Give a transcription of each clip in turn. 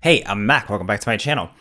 Hey, I'm Mac. Welcome back to my channel.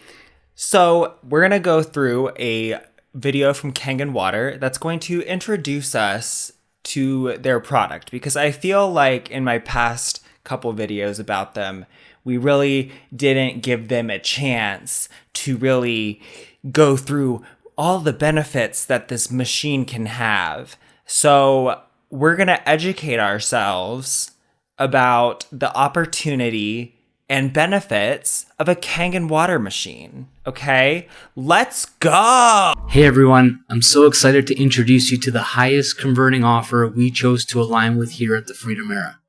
So we're going to go through a video from Kangen Water that's going to introduce us to their product, because I feel like in my past couple videos about them, we really didn't give them a chance to really go through all the benefits that this machine can have. So we're going to educate ourselves about the opportunity and benefits of a Kangen water machine. Okay, let's go! Hey everyone, I'm so excited to introduce you to the highest converting offer we chose to align with here at the Freedom Era.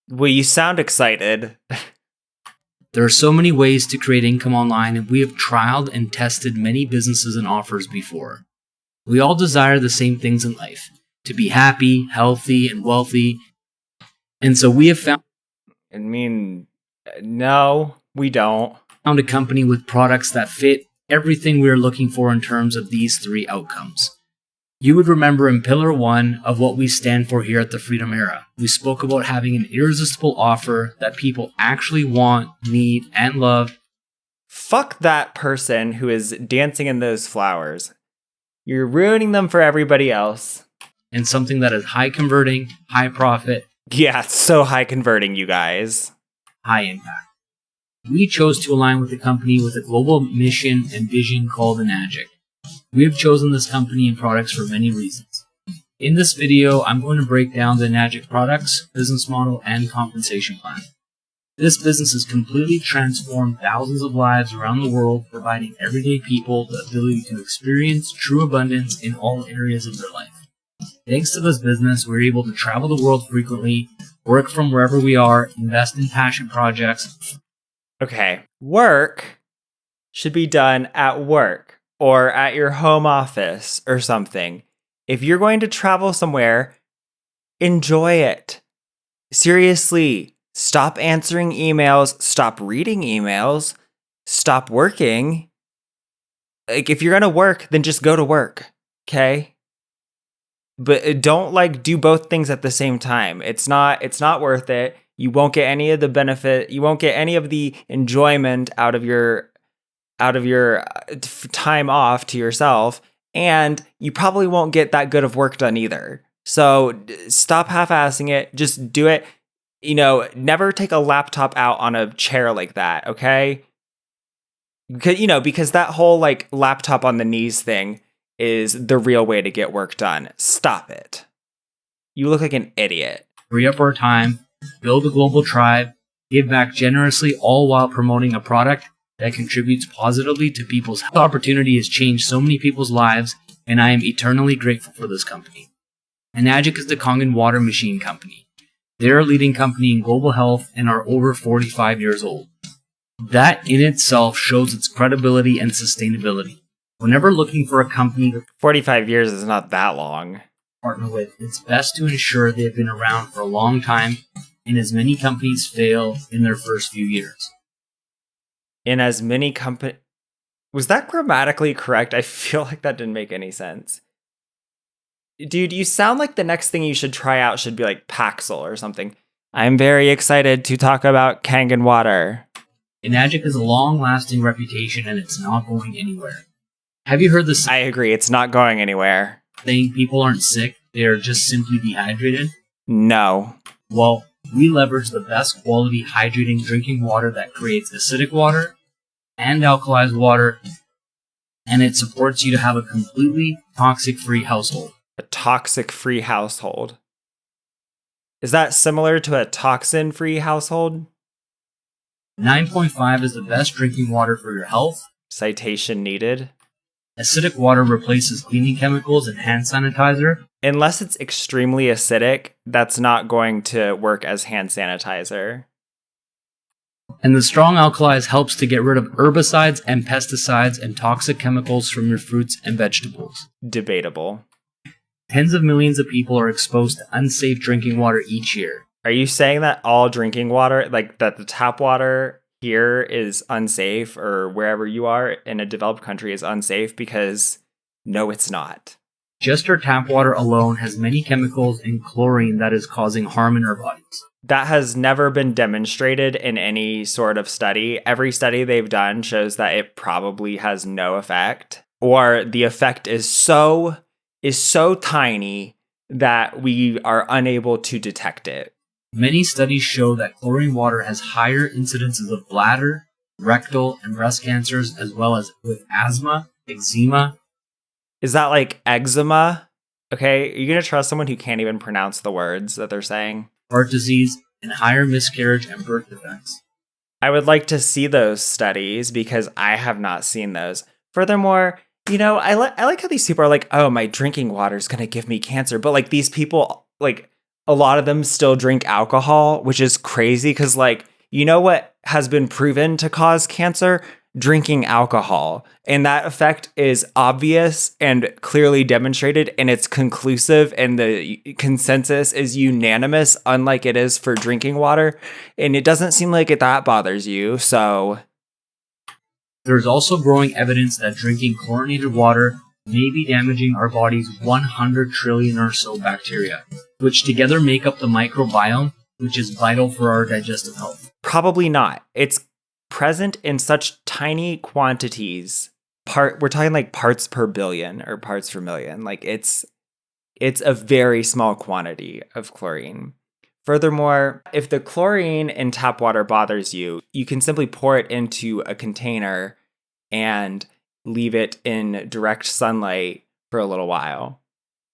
Well, you sound excited. There are so many ways to create income online, and we have trialed and tested many businesses and offers before. We all desire the same things in life, to be happy, healthy, and wealthy. And so we have found No, we don't. a company with products that fit everything we are looking for in terms of these three outcomes. You would remember in Pillar 1 of what we stand for here at the Freedom Era, we spoke about having an irresistible offer that people actually want, need, and love. Fuck that person who is dancing in those flowers. You're ruining them for everybody else. And something that is high converting, high profit. Yeah, it's so high converting, you guys. High impact. We chose to align with a company with a global mission and vision called Enagic. We have chosen this company and products for many reasons. In this video, I'm going to break down the Enagic products, business model, and compensation plan. This business has completely transformed thousands of lives around the world, providing everyday people the ability to experience true abundance in all areas of their life. Thanks to this business, we're able to travel the world frequently, work from wherever we are, invest in passion projects. Okay, work should be done at work or at your home office or something. If you're going to travel somewhere, enjoy it. Seriously, stop answering emails, stop reading emails, stop working. Like, if you're going to work, then just go to work, okay? But don't do both things at the same time. It's not worth it. You won't get any of the benefit. You won't get any of the enjoyment out of your time off to yourself, and you probably won't get that good of work done either. So stop half-assing it. Just do it. Never take a laptop out on a chair like that, okay? Because that whole laptop on the knees thing is the real way to get work done. Stop it. You look like an idiot. Free up our time, build a global tribe, give back generously, all while promoting a product that contributes positively to people's health. The opportunity has changed so many people's lives, and I am eternally grateful for this company. Enagic is the Kangen water machine company. They're a leading company in global health and are over 45 years old. That in itself shows its credibility and sustainability. Whenever looking for a company to 45 years is not that long. Partner with, it's best to ensure they've been around for a long time, and as many companies fail in their first few years. Was that grammatically correct? I feel like that didn't make any sense. Dude, you sound like the next thing you should try out should be like Paxil or something. I'm very excited to talk about Kangen water. Enagic has a long-lasting reputation, and it's not going anywhere. Have you heard this? I agree, it's not going anywhere. Saying people aren't sick, they are just simply dehydrated? No. Well, we leverage the best quality hydrating drinking water that creates acidic water and alkalized water, and it supports you to have a completely toxic-free household. A toxic-free household. Is that similar to a toxin-free household? 9.5 is the best drinking water for your health. Citation needed. Acidic water replaces cleaning chemicals and hand sanitizer. Unless it's extremely acidic, that's not going to work as hand sanitizer. And the strong alkalis helps to get rid of herbicides and pesticides and toxic chemicals from your fruits and vegetables. Debatable. Tens of millions of people are exposed to unsafe drinking water each year. Are you saying that all drinking water, that the tap water here is unsafe, or wherever you are in a developed country is unsafe? Because no, it's not. Just our tap water alone has many chemicals and chlorine that is causing harm in our bodies. That has never been demonstrated in any sort of study. Every study they've done shows that it probably has no effect, or the effect is so tiny that we are unable to detect it. Many studies show that chlorine water has higher incidences of bladder, rectal, and breast cancers, as well as with asthma, eczema. Is that like eczema? Okay, are you going to trust someone who can't even pronounce the words that they're saying? Heart disease, and higher miscarriage and birth defects. I would like to see those studies because I have not seen those. Furthermore, you know, I like how these people are like, oh, my drinking water is going to give me cancer. But like these people, like a lot of them still drink alcohol, which is crazy because like, you know what has been proven to cause cancer? Drinking alcohol. And that effect is obvious and clearly demonstrated, and it's conclusive, and the consensus is unanimous, unlike it is for drinking water. And it doesn't seem like that bothers you, so... There's also growing evidence that drinking chlorinated water may be damaging our body's 100 trillion or so bacteria, which together make up the microbiome, which is vital for our digestive health. Probably not. It's present in such tiny quantities. We're talking like parts per billion or parts per million. Like it's a very small quantity of chlorine. Furthermore, if the chlorine in tap water bothers you, you can simply pour it into a container and leave it in direct sunlight for a little while.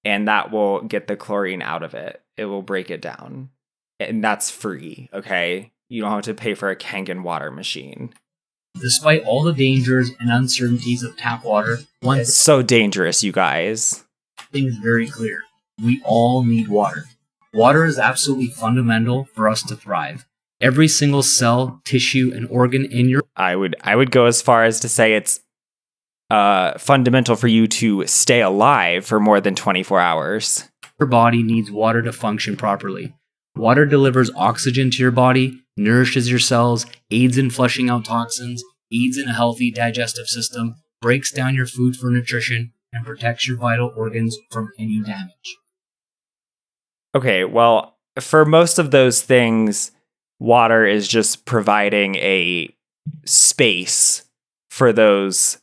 And that will get the chlorine out of it. It will break it down. And that's free, okay? You don't have to pay for a Kangen water machine. Despite all the dangers and uncertainties of tap water, it's so dangerous, you guys. Thing is very clear. We all need water. Water is absolutely fundamental for us to thrive. Every single cell, tissue, and organ in your... I would go as far as to say it's fundamental for you to stay alive for more than 24 hours. Your body needs water to function properly. Water delivers oxygen to your body, nourishes your cells, aids in flushing out toxins, aids in a healthy digestive system, breaks down your food for nutrition, and protects your vital organs from any damage. Okay, well, for most of those things, water is just providing a space for those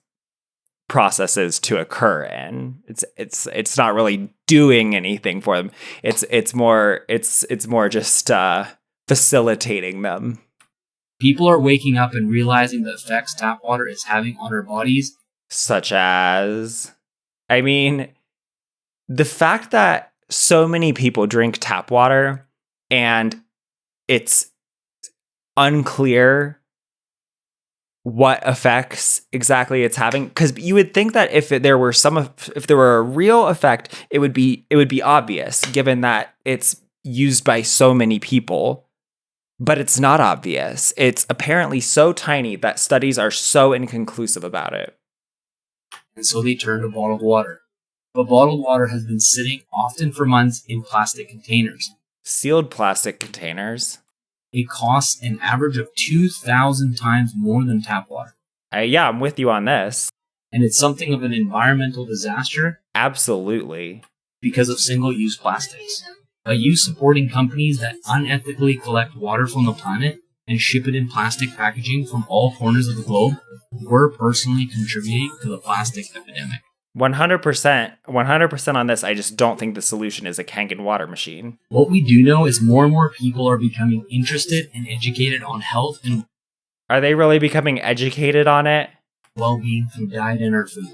processes to occur in. It's not really doing anything for them. It's more just facilitating them. People are waking up and realizing the effects tap water is having on our bodies. Such as, I mean, the fact that so many people drink tap water and it's unclear what effects exactly it's having, because you would think that if there were a real effect, it would be obvious, given that it's used by so many people. But it's not obvious. It's apparently so tiny that studies are so inconclusive about it. And so they turn to bottled water. But bottled water has been sitting often for months in plastic containers. Sealed plastic containers. It costs an average of 2,000 times more than tap water. Yeah, I'm with you on this. And it's something of an environmental disaster. Absolutely. Because of single-use plastics. By you supporting companies that unethically collect water from the planet and ship it in plastic packaging from all corners of the globe, we're personally contributing to the plastic epidemic. 100% on this. I just don't think the solution is a Kangen water machine. What we do know is more and more people are becoming interested and educated on health and... Are they really becoming educated on it? Well-being through diet and our food.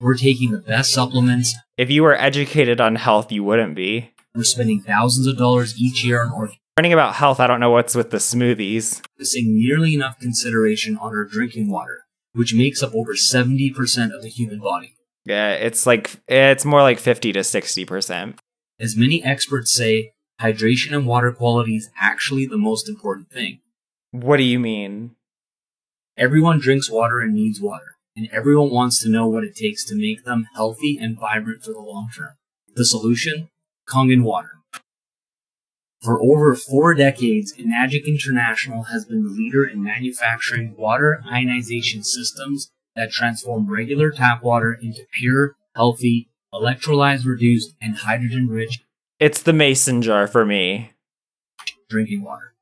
We're taking the best supplements. If you were educated on health, you wouldn't be. We're spending thousands of dollars each year on organic. Learning about health, I don't know what's with the smoothies. Missing nearly enough consideration on our drinking water, which makes up over 70% of the human body. Yeah, it's more like 50 to 60%. As many experts say, hydration and water quality is actually the most important thing. What do you mean? Everyone drinks water and needs water, and everyone wants to know what it takes to make them healthy and vibrant for the long term. The solution? Kangen water. For over 4 decades, Enagic International has been the leader in manufacturing water ionization systems that transform regular tap water into pure, healthy, electrolytes reduced, and hydrogen-rich It's the mason jar for me. drinking water.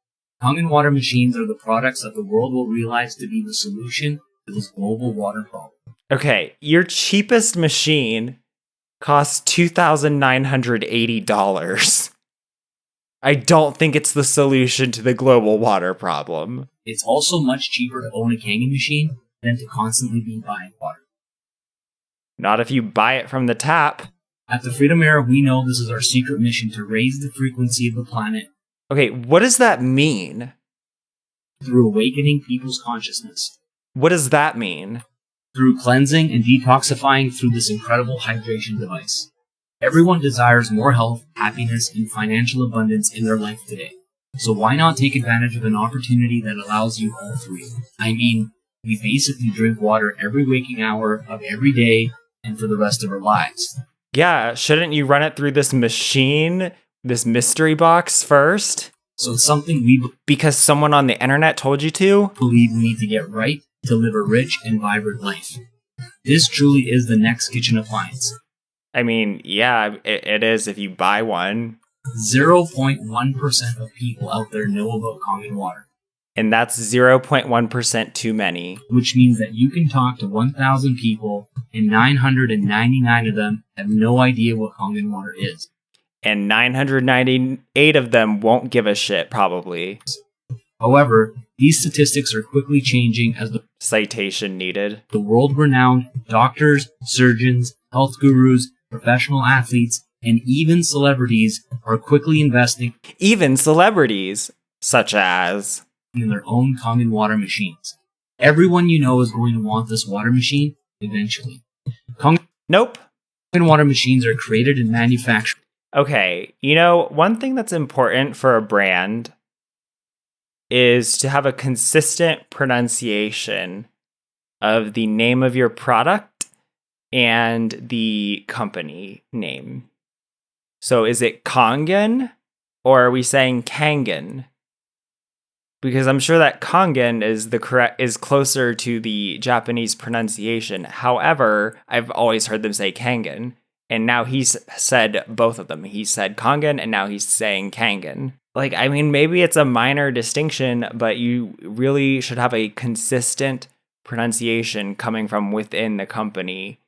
Kangen water machines are the products that the world will realize to be the solution to this global water problem. Okay, your cheapest machine costs $2,980. I don't think it's the solution to the global water problem. It's also much cheaper to own a Kangen machine than to constantly be buying water. Not if you buy it from the tap. At the Freedom Era, we know this is our secret mission to raise the frequency of the planet Okay, what does that mean? through awakening people's consciousness, What does that mean? through cleansing and detoxifying through this incredible hydration device. Everyone desires more health, happiness, and financial abundance in their life today. So why not take advantage of an opportunity that allows you all three? I mean, we basically drink water every waking hour of every day and for the rest of our lives. Yeah, shouldn't you run it through this machine, this mystery box first? So it's something we Because someone on the internet told you to? believe we need to get right to live a rich and vibrant life. This truly is the next kitchen appliance. I mean, yeah, it is if you buy one. 0.1% of people out there know about Kangen water, And that's 0.1% too many. which means that you can talk to 1,000 people and 999 of them have no idea what Kangen water is. And 998 of them won't give a shit, probably. However, these statistics are quickly changing as the Citation needed. world-renowned doctors, surgeons, health gurus, professional athletes, and even celebrities are quickly investing Even celebrities, such as... in their own Kangen water machines. Everyone you know is going to want this water machine eventually. Kangen Nope. water machines are created and manufactured Okay, you know, one thing that's important for a brand is to have a consistent pronunciation of the name of your product and the company name. So is it Kangen or are we saying Kangen? Because I'm sure that Kangen is closer to the Japanese pronunciation. However, I've always heard them say Kangen. And now he's said both of them. He said Kangen, and now he's saying Kangen. Like, I mean, maybe it's a minor distinction, but you really should have a consistent pronunciation coming from within the company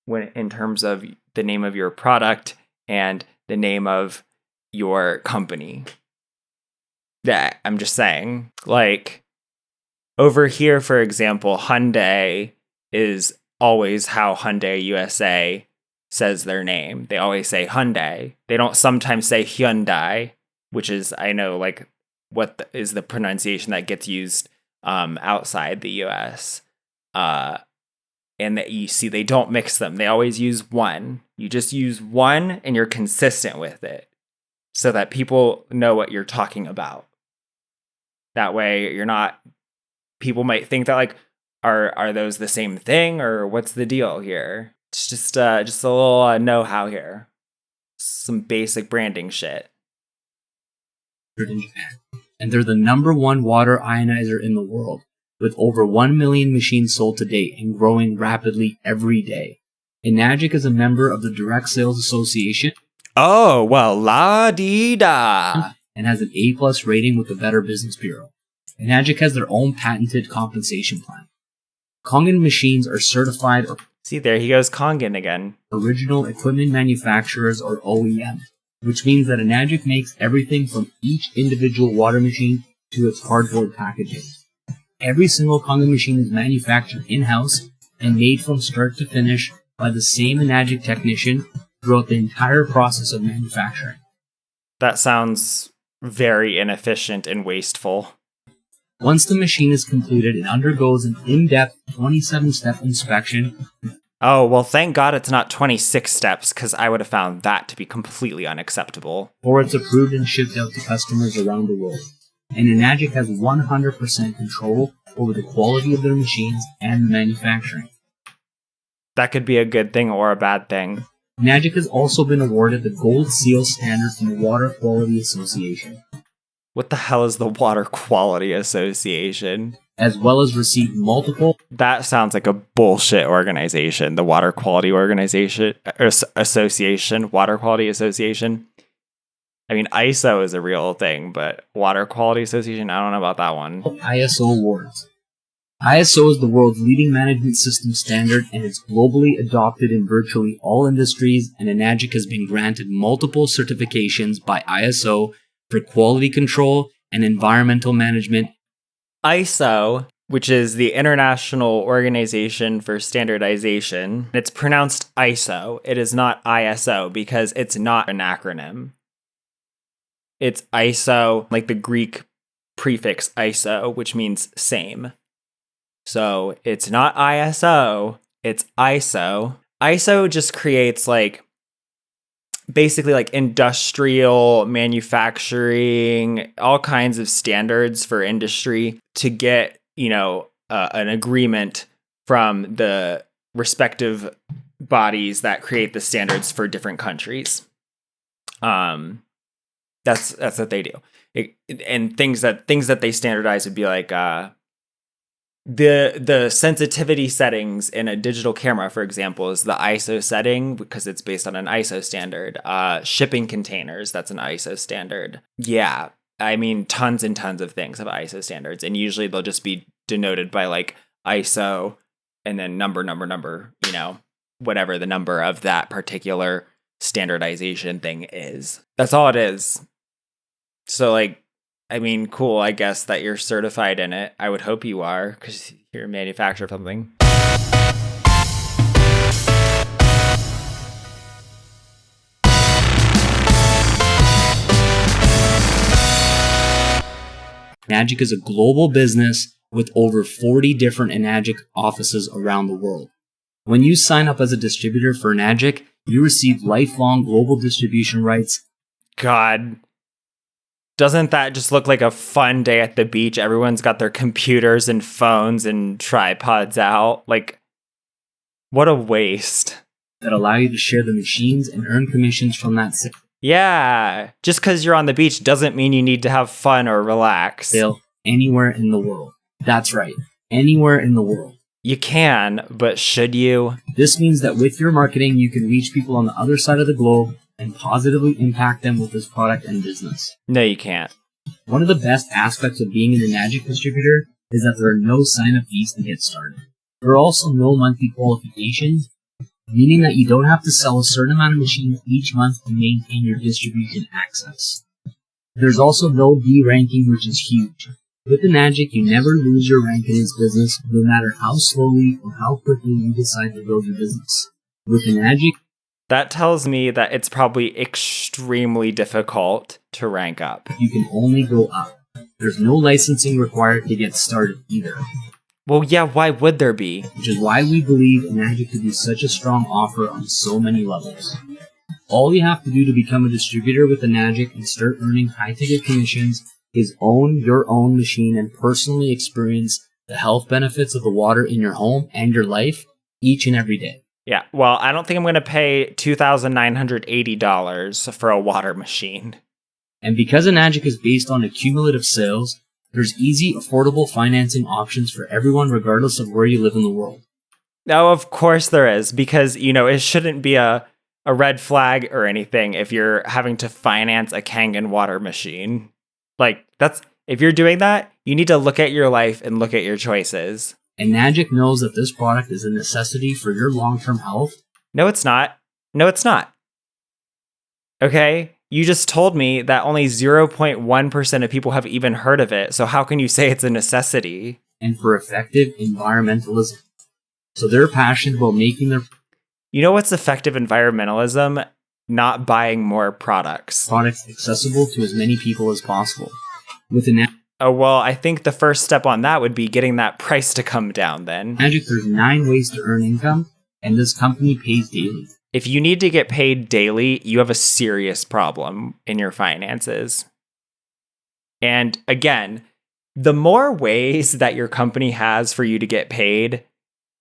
when in terms of the name of your product and the name of your company. Yeah, I'm just saying. Like, over here, for example, Hyundai is always how Hyundai USA says their name. They always say Hyundai. They don't sometimes say Hyundai, which is, I know, like, is the pronunciation that gets used outside the US. And that you see, they don't mix them. They always use one. You just use one and you're consistent with it so that people know what you're talking about. That way you're not, people might think that, like, are those the same thing or what's the deal here? It's just a little know-how here. Some basic branding shit. in Japan. And they're the #1 water ionizer in the world, with over 1 million machines sold to date and growing rapidly every day. Enagic is a member of the Direct Sales Association Oh, well, la-dee-da. and has an A+ rating with the Better Business Bureau. Enagic has their own patented compensation plan. Kangen machines are certified or See, there he goes Kangen again. original equipment manufacturers or OEM, which means that Enagic makes everything from each individual water machine to its cardboard packaging. Every single Kangen machine is manufactured in-house and made from start to finish by the same Enagic technician throughout the entire process of manufacturing. That sounds very inefficient and wasteful. Once the machine is completed, it undergoes an in-depth 27-step inspection. Oh, well, thank God it's not 26 steps, because I would have found that to be completely unacceptable. Before it's approved and shipped out to customers around the world. And Enagic has 100% control over the quality of their machines and the manufacturing. That could be a good thing or a bad thing. Enagic has also been awarded the Gold Seal standard from the Water Quality Association. What the hell is the Water Quality Association? as well as received multiple. That sounds like a bullshit organization. The Water Quality Organization Association, Water Quality Association. I mean, ISO is a real thing, but Water Quality Association, I don't know about that one. ISO awards. ISO is the world's leading management system standard, and it's globally adopted in virtually all industries, and Enagic has been granted multiple certifications by ISO for quality control and environmental management. ISO, which is the International Organization for Standardization, it's pronounced ISO. It is not ISO because it's not an acronym. It's ISO, like the Greek prefix ISO, which means same. So it's not ISO, it's ISO. ISO just creates basically industrial manufacturing, all kinds of standards for industry to get, an agreement from the respective bodies that create the standards for different countries. That's what they do. And things that they standardize would be like the sensitivity settings in a digital camera, for example, is the ISO setting because it's based on an ISO standard. Shipping containers, that's an ISO standard. Yeah, I mean, tons and tons of things have ISO standards, and usually they'll just be denoted by ISO and then number, whatever the number of that particular standardization thing is. That's all it is. So cool, I guess that you're certified in it. I would hope you are, because you're a manufacturer of something. Enagic is a global business with over 40 different Enagic offices around the world. When you sign up as a distributor for Enagic, you receive lifelong global distribution rights. God. Doesn't that just look like a fun day at the beach? Everyone's got their computers and phones and tripods out. What a waste. That allow you to share the machines and earn commissions from that sale. Yeah. Just because you're on the beach doesn't mean you need to have fun or relax. Sale anywhere in the world. That's right. Anywhere in the world. You can, but should you? This means that with your marketing, you can reach people on the other side of the globe and positively impact them with this product and business. No, you can't. One of the best aspects of being an Enagic distributor is that there are no sign-up fees to get started. There are also no monthly qualifications, meaning that you don't have to sell a certain amount of machines each month to maintain your distribution access. There's also no D-ranking, which is huge. With Enagic, you never lose your rank in this business, no matter how slowly or how quickly you decide to build your business. With Enagic, that tells me that it's probably extremely difficult to rank up. You can only go up. There's no licensing required to get started either. Well, yeah, why would there be? Which is why we believe Enagic to be such a strong offer on so many levels. All you have to do to become a distributor with Enagic and start earning high-ticket commissions is own your own machine and personally experience the health benefits of the water in your home and your life each and every day. Yeah, well, I don't think I'm going to pay $2,980 for a water machine. And because Enagic is based on accumulative sales, there's easy, affordable financing options for everyone regardless of where you live in the world. No, of course there is, because, it shouldn't be a red flag or anything if you're having to finance a Kangen water machine. If you're doing that, you need to look at your life and look at your choices. Enagic knows that this product is a necessity for your long-term health. No, it's not. No, it's not. Okay? You just told me that only 0.1% of people have even heard of it, so how can you say it's a necessity? And for effective environmentalism. So they're passionate about making their... You know what's effective environmentalism? Not buying more products accessible to as many people as possible. With Enagic... Oh, well, I think the first step on that would be getting that price to come down then. Enagic, there's 9 ways to earn income, and this company pays daily. If you need to get paid daily, you have a serious problem in your finances. And again, the more ways that your company has for you to get paid,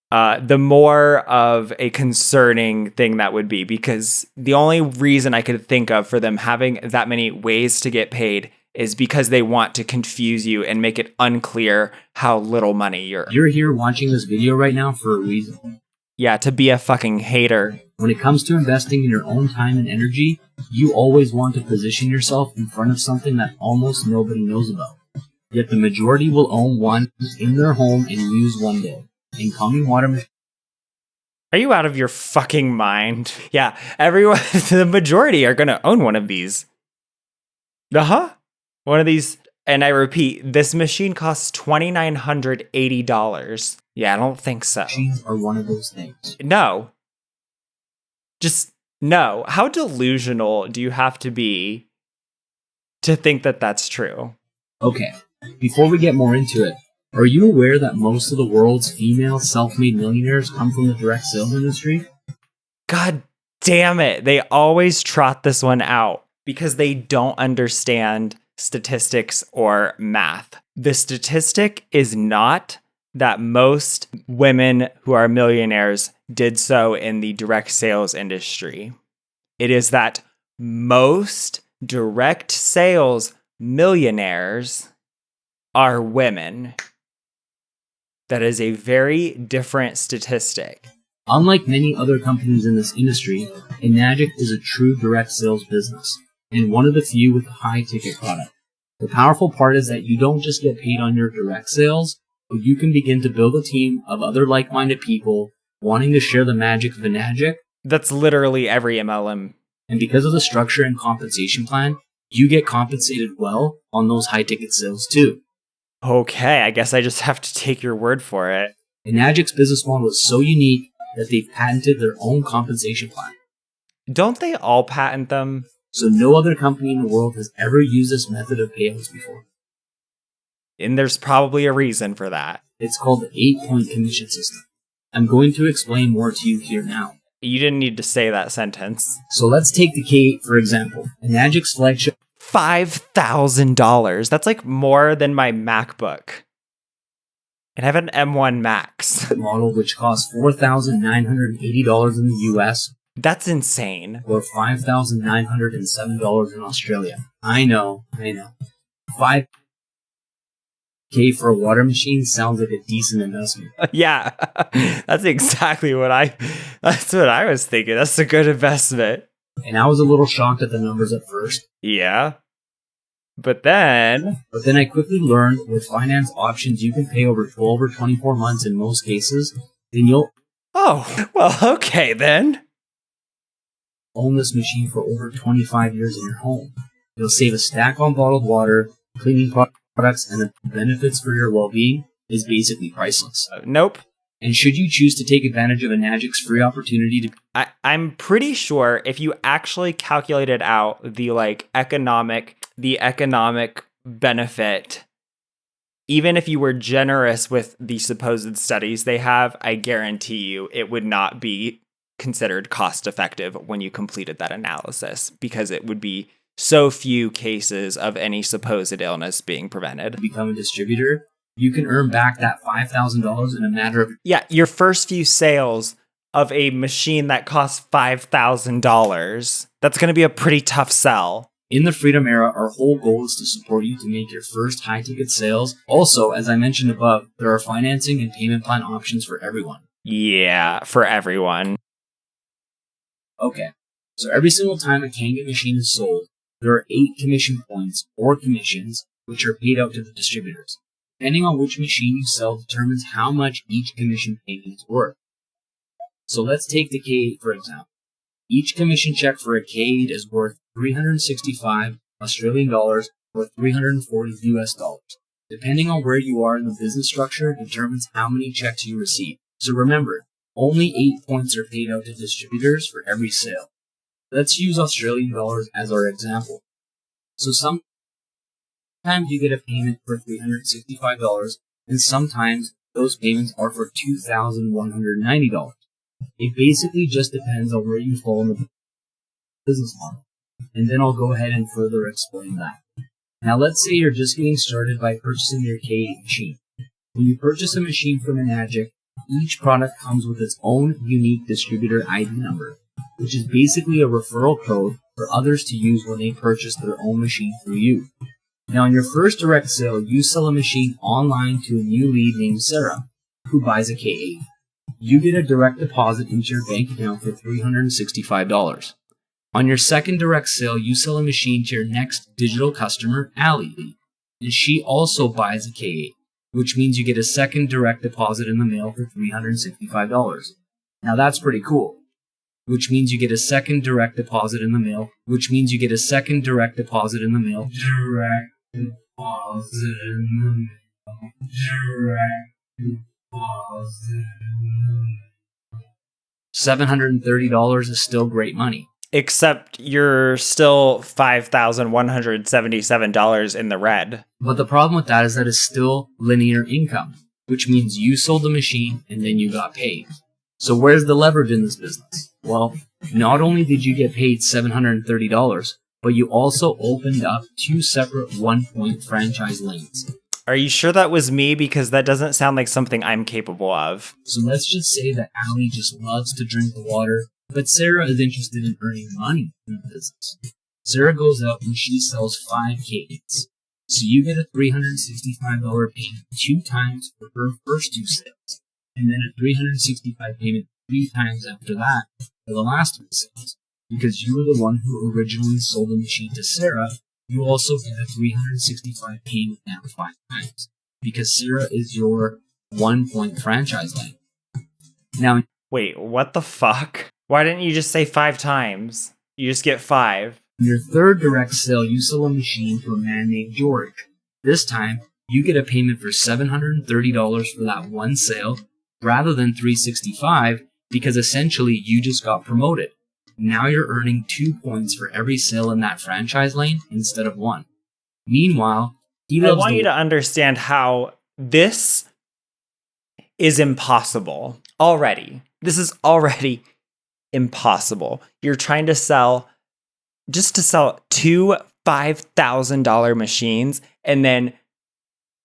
the more of a concerning thing that would be, because the only reason I could think of for them having that many ways to get paid is because they want to confuse you and make it unclear how little money You're here watching this video right now for a reason. Yeah, to be a fucking hater. When it comes to investing in your own time and energy, you always want to position yourself in front of something that almost nobody knows about. Yet the majority will own one in their home and use one day. In Kangen water. Are you out of your fucking mind? Yeah, everyone, the majority are gonna own one of these. One of these, and I repeat, this machine costs $2,980. Yeah, I don't think so. Machines are one of those things. No. Just no. How delusional do you have to be to think that that's true? Okay, before we get more into it, are you aware that most of the world's female self-made millionaires come from the direct sales industry? God damn it. They always trot this one out because they don't understand statistics or math. The statistic is not that most women who are millionaires did so in the direct sales industry. It is that most direct sales millionaires are women. That is a very different statistic. Unlike many other companies in this industry, Enagic is a true direct sales business, and one of the few with a high-ticket product. The powerful part is that you don't just get paid on your direct sales, but you can begin to build a team of other like-minded people wanting to share the magic of Enagic. That's literally every MLM. And because of the structure and compensation plan, you get compensated well on those high-ticket sales too. Okay, I guess I just have to take your word for it. Enagic's business model is so unique that they've patented their own compensation plan. Don't they all patent them? So no other company in the world has ever used this method of payouts before. And there's probably a reason for that. It's called the 8-point commission system. I'm going to explain more to you here now. You didn't need to say that sentence. So let's take the K8 for example. Enagic's flagship $5,000. That's like more than my MacBook. And I have an M1 Max. Model, which costs $4,980 in the US. That's insane. Or $5,907 in Australia. I know. $5K for a water machine sounds like a decent investment. Yeah, that's exactly what I was thinking. That's a good investment. And I was a little shocked at the numbers at first. Yeah. But then I quickly learned with finance options you can pay over 12 or 24 months in most cases. Then you'll okay then. Own this machine for over 25 years in your home. You'll save a stack on bottled water, cleaning products, and the benefits for your well-being is basically priceless. Nope. And should you choose to take advantage of Enagic's free opportunity to... I'm pretty sure if you actually calculated out the economic benefit, even if you were generous with the supposed studies they have, I guarantee you it would not be considered cost effective when you completed that analysis, because it would be so few cases of any supposed illness being prevented. Become a distributor, you can earn back that $5,000 in a matter of... Yeah, your first few sales of a machine that costs $5,000, that's going to be a pretty tough sell. In the Freedom Era, our whole goal is to support you to make your first high-ticket sales. Also, as I mentioned above, there are financing and payment plan options for everyone. Yeah, for everyone. Okay, so every single time a Kangen machine is sold, there are 8 commission points, or commissions, which are paid out to the distributors. Depending on which machine you sell determines how much each commission payment is worth. So let's take the K8 for example. Each commission check for a K8 is worth 365 Australian dollars or 340 US dollars. Depending on where you are in the business structure determines how many checks you receive. So remember, only 8 points are paid out to distributors for every sale. Let's use Australian dollars as our example. So sometimes you get a payment for $365 and sometimes those payments are for $2,190. It basically just depends on where you fall in the business model. And then I'll go ahead and further explain that. Now let's say you're just getting started by purchasing your K8 machine. When you purchase a machine from Enagic, each product comes with its own unique distributor ID number, which is basically a referral code for others to use when they purchase their own machine through you. Now, on your first direct sale, you sell a machine online to a new lead named Sarah, who buys a K8. You get a direct deposit into your bank account for $365. On your second direct sale, you sell a machine to your next digital customer, Allie, and she also buys a K8, which means you get a second direct deposit in the mail for $365. Now that's pretty cool. Which means you get a second direct deposit in the mail. Which means you get a second direct deposit in the mail. Direct deposit in the mail. Direct deposit in the mail. $730 is still great money. Except you're still $5,177 in the red. But the problem with that is that it's still linear income, which means you sold the machine and then you got paid. So where's the leverage in this business? Well, not only did you get paid $730, but you also opened up 2 separate 1-point franchise lanes. Are you sure that was me? Because that doesn't sound like something I'm capable of. So let's just say that Allie just loves to drink the water, but Sarah is interested in earning money in the business. Sarah goes out and she sells 5 K8s. So you get a $365 payment 2 times for her first 2 sales, and then a $365 payment 3 times after that for the last 3 sales. Because you were the one who originally sold the machine to Sarah, you also get a $365 payment now 5 times. Because Sarah is your 1-point franchise lane. Now, wait, what the fuck? Why didn't you just say 5 times? You just get 5. in your third direct sale, you sell a machine to a man named George. This time, you get a payment for $730 for that one sale, rather than $365, because essentially you just got promoted. Now you're earning 2 points for every sale in that franchise lane instead of 1. Meanwhile, I want you to understand how this is impossible already. This is already impossible. You're trying to sell 2 $5,000 machines, and then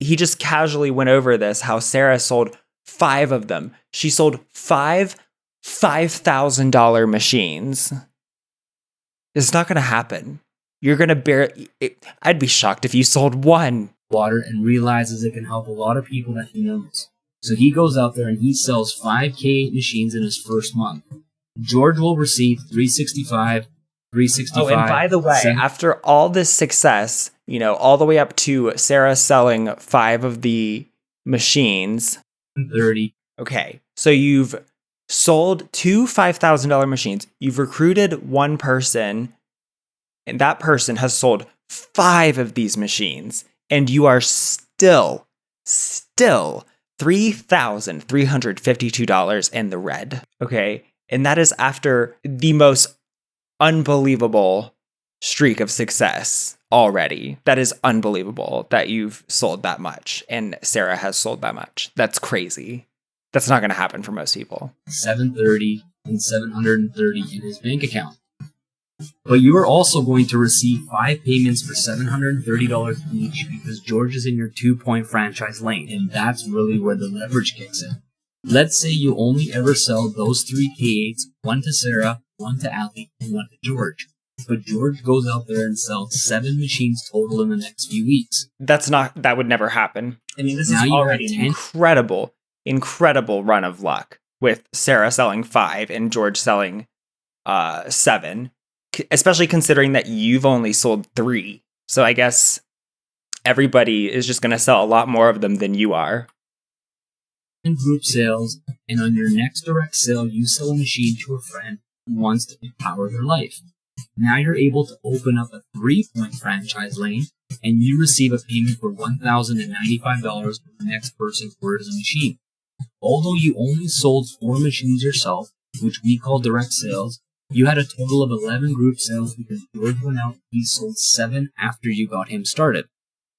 he just casually went over this, how Sarah sold 5 of them. She sold 5 $5,000 machines. It's not going to happen. You're going to bear it. I'd be shocked if you sold 1. Water and realizes it can help a lot of people that he knows. So he goes out there and he sells 5 K8 machines in his first month. George will receive $365. Oh, and by the way, after all this success, all the way up to Sarah selling 5 of the machines. 30. Okay, so you've sold 2 $5,000 machines. You've recruited 1 person, and that person has sold 5 of these machines, and you are still $3,352 in the red. Okay, and that is after the most unbelievable streak of success already. That is unbelievable that you've sold that much and Sarah has sold that much. That's crazy. That's not going to happen for most people. $730 and $730 in his bank account. But you are also going to receive 5 payments for $730 each because George is in your 2-point franchise lane, and that's really where the leverage kicks in. Let's say you only ever sell those 3 K8s, 1 to Sarah, 1 to Allie, and 1 to George. But George goes out there and sells 7 machines total in the next few weeks. That would never happen. I mean, this Now is already an incredible run of luck with Sarah selling 5 and George selling 7, especially considering that you've only sold 3. So I guess everybody is just going to sell a lot more of them than you are. Group sales, and on your next direct sale, you sell a machine to a friend who wants to empower their life. Now you're able to open up a 3-point franchise lane, and you receive a payment for $1,095 for the next person who orders a machine. Although you only sold 4 machines yourself, which we call direct sales, you had a total of 11 group sales because George went out and he sold 7 after you got him started.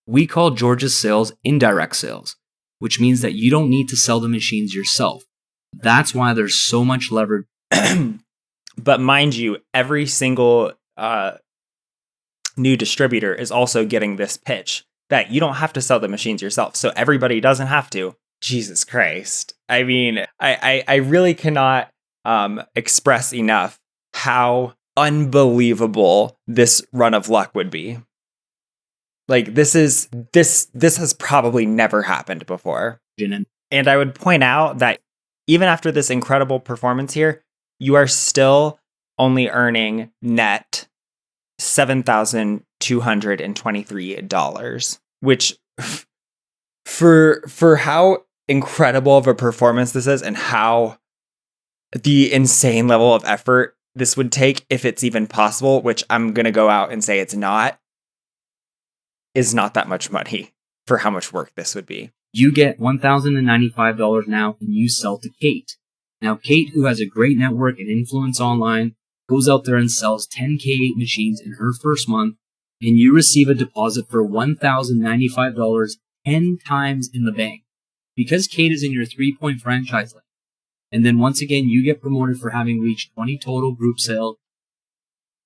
We call George's sales indirect sales, which means that you don't need to sell the machines yourself. That's why there's so much leverage. But mind you, every single new distributor is also getting this pitch that you don't have to sell the machines yourself. So everybody doesn't have to. Jesus Christ. I mean, I really cannot express enough how unbelievable this run of luck would be. Like this has probably never happened before. And I would point out that even after this incredible performance here, you are still only earning net $7,223, which for how incredible of a performance this is and how the insane level of effort this would take, if it's even possible, which I'm going to go out and say it's not, is not that much money for how much work this would be. You get $1,095 now and you sell to Kate. Now, Kate, who has a great network and influence online, goes out there and sells 10 K8 machines in her first month, and you receive a deposit for $1,095 10 times in the bank. Because Kate is in your 3-point franchise lane. And then once again, you get promoted for having reached 20 total group sales.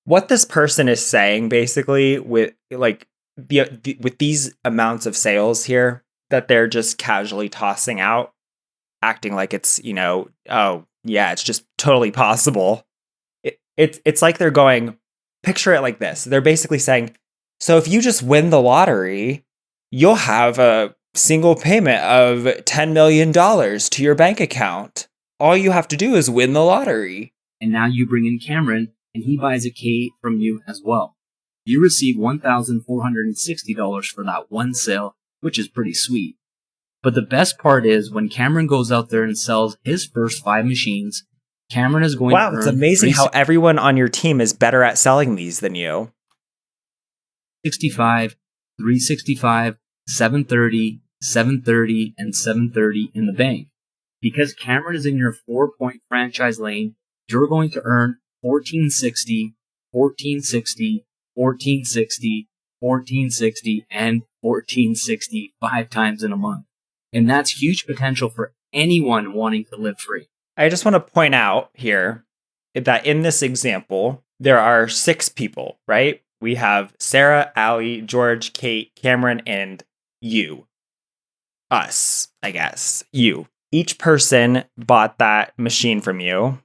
What this person is saying, basically, with like with these amounts of sales here that they're just casually tossing out, acting like it's, oh yeah, it's just totally possible. It's like they're going, picture it like this. They're basically saying, so if you just win the lottery, you'll have a single payment of $10 million to your bank account. All you have to do is win the lottery. And now you bring in Cameron, and he buys a K8 from you as well. You receive $1,460 for that one sale, which is pretty sweet. But the best part is when Cameron goes out there and sells his first 5 machines, Cameron is going to earn... Wow, it's amazing how everyone on your team is better at selling these than you. 65, 365, 730, 730, and 730 in the bank. Because Cameron is in your 4-point franchise lane, you're going to earn 1460, 1460, 1460, 1460, and 1460 5 times in a month. And that's huge potential for anyone wanting to live free. I just want to point out here that in this example, there are 6 people, right? We have Sarah, Allie, George, Kate, Cameron, and you. Us, I guess. You. Each person bought that machine from you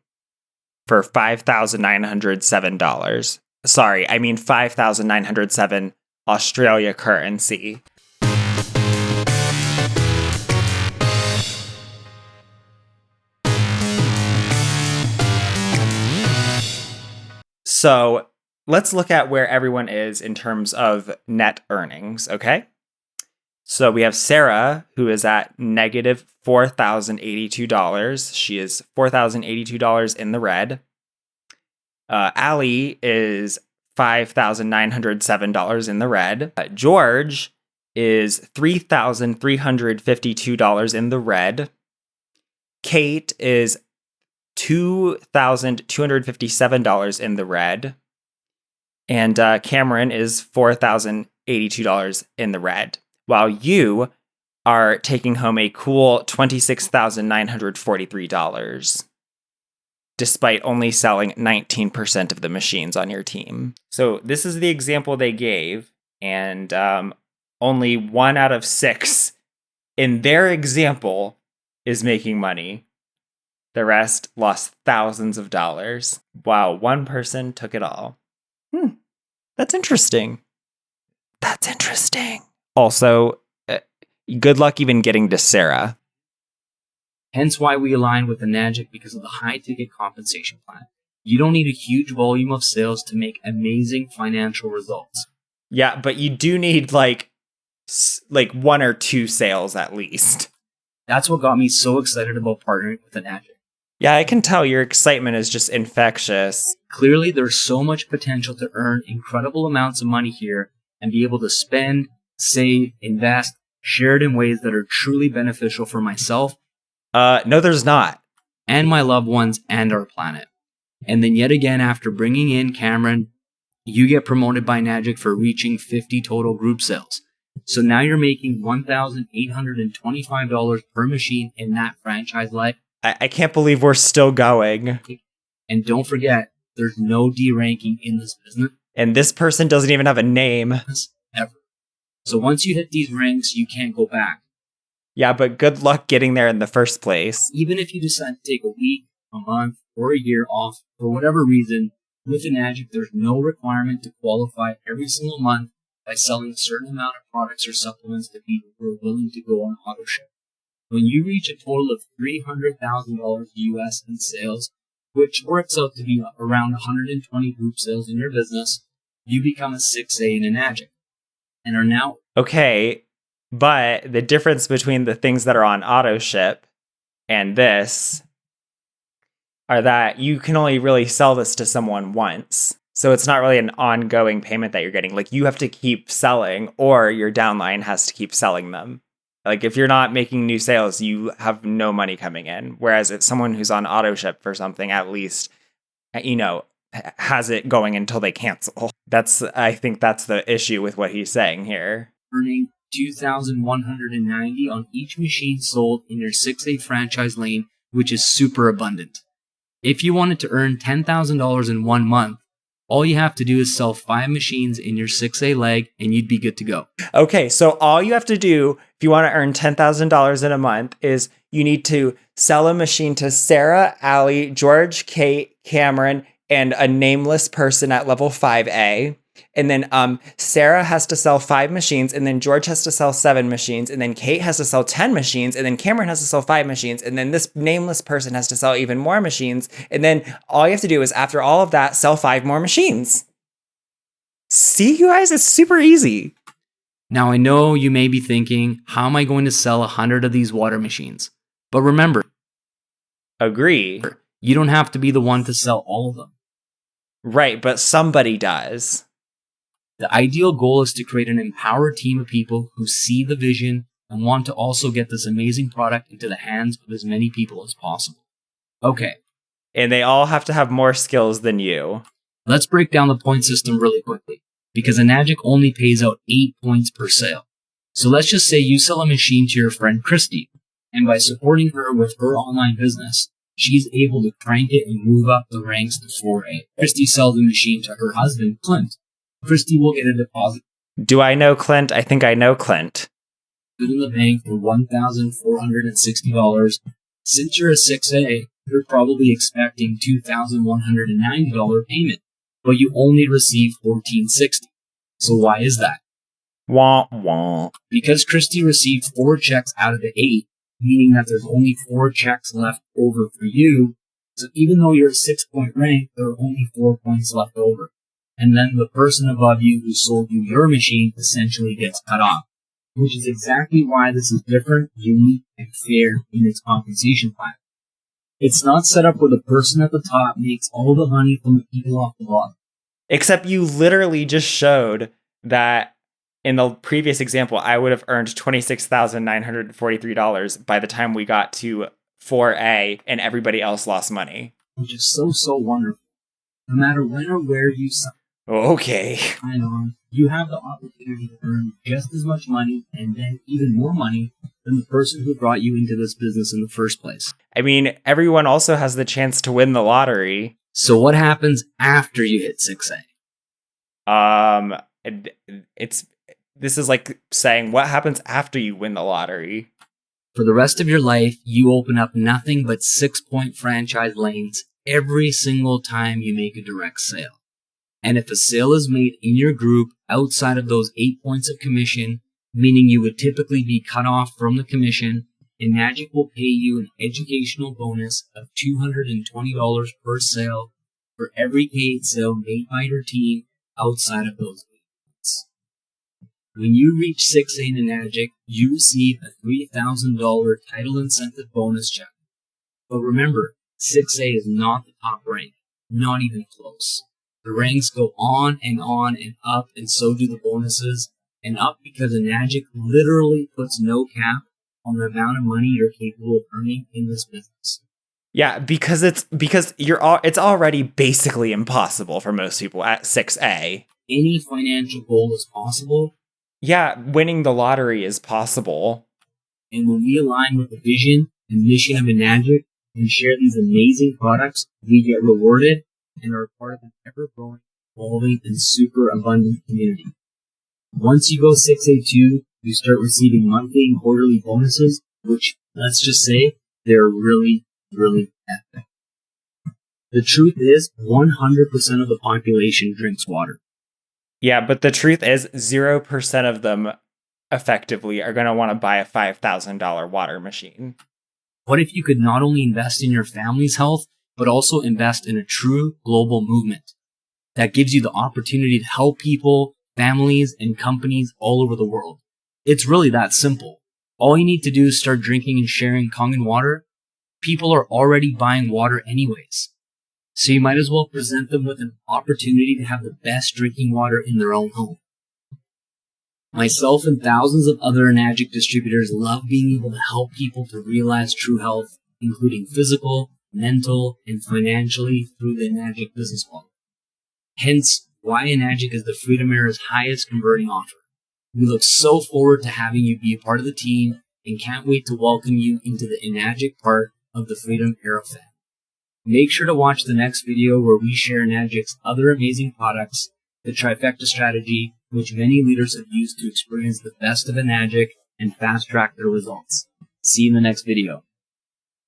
for $5,907. Sorry, I mean 5,907 Australia currency. So let's look at where everyone is in terms of net earnings, okay? So we have Sarah, who is at negative $4,082. She is $4,082 in the red. Allie is $5,907 in the red. George is $3,352 in the red. Kate is $2,257 in the red. And Cameron is $4,082 in the red. While you are taking home a cool $26,943, despite only selling 19% of the machines on your team. So this is the example they gave, and only 1 out of 6 in their example is making money. The rest lost thousands of dollars. Wow, one person took it all. That's interesting. That's interesting. Also, good luck even getting to Sarah. Hence why we align with the Nagic, because of the high-ticket compensation plan. You don't need a huge volume of sales to make amazing financial results. Yeah, but you do need like 1 or 2 sales at least. That's what got me so excited about partnering with the Nagic. Yeah, I can tell your excitement is just infectious. Clearly, there's so much potential to earn incredible amounts of money here and be able to spend, save, invest, share it in ways that are truly beneficial for myself. No, there's not. And my loved ones and our planet. And then yet again, after bringing in Cameron, you get promoted by Nagic for reaching 50 total group sales. So now you're making $1,825 per machine in that franchise life. I can't believe we're still going. And don't forget, there's no D-ranking in this business. And this person doesn't even have a name. Ever. So once you hit these ranks, you can't go back. Yeah, but good luck getting there in the first place. Even if you decide to take a week, a month, or a year off, for whatever reason, with the Nagic, there's no requirement to qualify every single month by selling a certain amount of products or supplements to people who are willing to go on auto ship. When you reach a total of $300,000 US in sales, which works out to be around 120 group sales in your business, you become a 6A in Enagic and are now... Okay, but the difference between the things that are on auto ship and this are that you can only really sell this to someone once. So it's not really an ongoing payment that you're getting. Like, you have to keep selling, or your downline has to keep selling them. Like, if you're not making new sales, you have no money coming in. Whereas if someone who's on auto ship for something, at least, has it going until they cancel. I think that's the issue with what he's saying here. Earning $2,190 on each machine sold in your 6A franchise lane, which is super abundant. If you wanted to earn $10,000 in 1 month, all you have to do is sell 5 machines in your 6A leg and you'd be good to go. Okay, so all you have to do if you want to earn $10,000 in a month is you need to sell a machine to Sarah, Allie, George, Kate, Cameron, and a nameless person at level 5A. And then Sarah has to sell 5 machines, and then George has to sell 7 machines, and then Kate has to sell 10 machines, and then Cameron has to sell 5 machines, and then this nameless person has to sell even more machines. And then all you have to do is, after all of that, sell 5 more machines. See, you guys, it's super easy. Now, I know you may be thinking, how am I going to sell 100 of these water machines? But remember, agree, you don't have to be the one to sell all of them. Right, but somebody does. The ideal goal is to create an empowered team of people who see the vision and want to also get this amazing product into the hands of as many people as possible. Okay. And they all have to have more skills than you. Let's break down the point system really quickly, because Enagic only pays out 8 points per sale. So let's just say you sell a machine to your friend Christy, and by supporting her with her online business, she's able to crank it and move up the ranks to 4A. Christy sells the machine to her husband, Clint. Christy will get a deposit. Do I know Clint? I think I know Clint. Put in the bank for $1,460. Since you're a 6A, you're probably expecting $2,190 payment, but you only receive $1,460. So why is that? Wah, wah. Because Christy received 4 checks out of the 8, meaning that there's only 4 checks left over for you. So even though you're a 6-point rank, there are only 4 points left over. And then the person above you who sold you your machine essentially gets cut off, which is exactly why this is different, unique, and fair in its compensation plan. It's not set up where the person at the top makes all the money from the people off the bottom. Except you literally just showed that in the previous example, I would have earned $26,943 by the time we got to 4A and everybody else lost money. Which is so wonderful. No matter when or where you sign. Okay. Sign on, you have the opportunity to earn just as much money and then even more money than the person who brought you into this business in the first place. I mean, everyone also has the chance to win the lottery. So what happens after you hit 6A? This is like saying what happens after you win the lottery. For the rest of your life, you open up nothing but 6-point franchise lanes every single time you make a direct sale. And if a sale is made in your group outside of those 8 points of commission, meaning you would typically be cut off from the commission, Enagic will pay you an educational bonus of $220 per sale for every paid sale made by your team outside of those 8 points. When you reach 6A in Enagic, you receive a $3,000 title incentive bonus check. But remember, 6A is not the top rank, not even close. The ranks go on and up, and so do the bonuses, and up because Enagic literally puts no cap on the amount of money you're capable of earning in this business. Yeah, because it's already basically impossible for most people at 6A. Any financial goal is possible. Yeah, winning the lottery is possible. And when we align with the vision and mission of Enagic and share these amazing products, we get rewarded and are part of an ever-growing, evolving, and super abundant community. Once you go 6A2, you start receiving monthly and quarterly bonuses, which, let's just say, they're really, really epic. The truth is, 100% of the population drinks water. Yeah, but the truth is 0% of them effectively are going to want to buy a $5,000 water machine. What if you could not only invest in your family's health, but also invest in a true global movement that gives you the opportunity to help people, families, and companies all over the world? It's really that simple. All you need to do is start drinking and sharing Kangen water. People are already buying water anyways. So you might as well present them with an opportunity to have the best drinking water in their own home. Myself and thousands of other Enagic distributors love being able to help people to realize true health, including physical, mental, and financially through the Enagic business model. Hence, why Enagic is the Freedom Era's highest converting offer. We look so forward to having you be a part of the team and can't wait to welcome you into the Enagic part of the Freedom Era family. Make sure to watch the next video where we share Enagic's other amazing products, the trifecta strategy, which many leaders have used to experience the best of Enagic and fast-track their results. See you in the next video.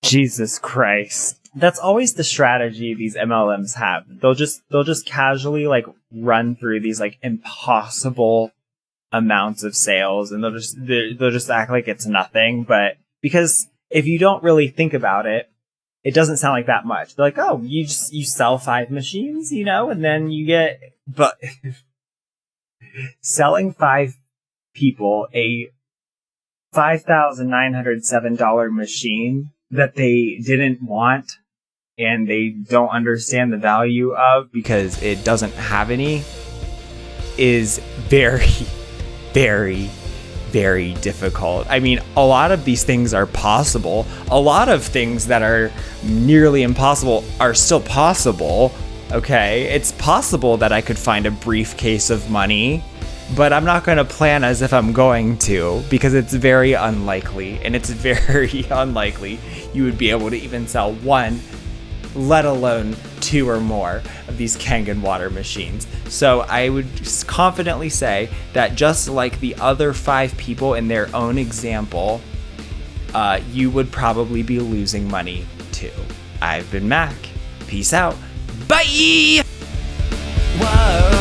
Jesus Christ. That's always the strategy these MLMs have. They'll just casually like run through these like impossible amounts of sales, and they'll just act like it's nothing. But because if you don't really think about it, it doesn't sound like that much. They're like, oh, you sell 5 machines, and then you get, but selling 5 people a $5,907 machine that they didn't want and they don't understand the value of because it doesn't have any is very, very, very difficult. I mean, a lot of these things are possible. A lot of things that are nearly impossible are still possible. Okay, it's possible that I could find a briefcase of money, but I'm not going to plan as if I'm going to because it's very unlikely, and it's very unlikely you would be able to even sell 1, let alone 2 or more of these Kangen water machines. So I would confidently say that just like the other 5 people in their own example, you would probably be losing money too. I've been Mac. Peace out. Bye! Whoa.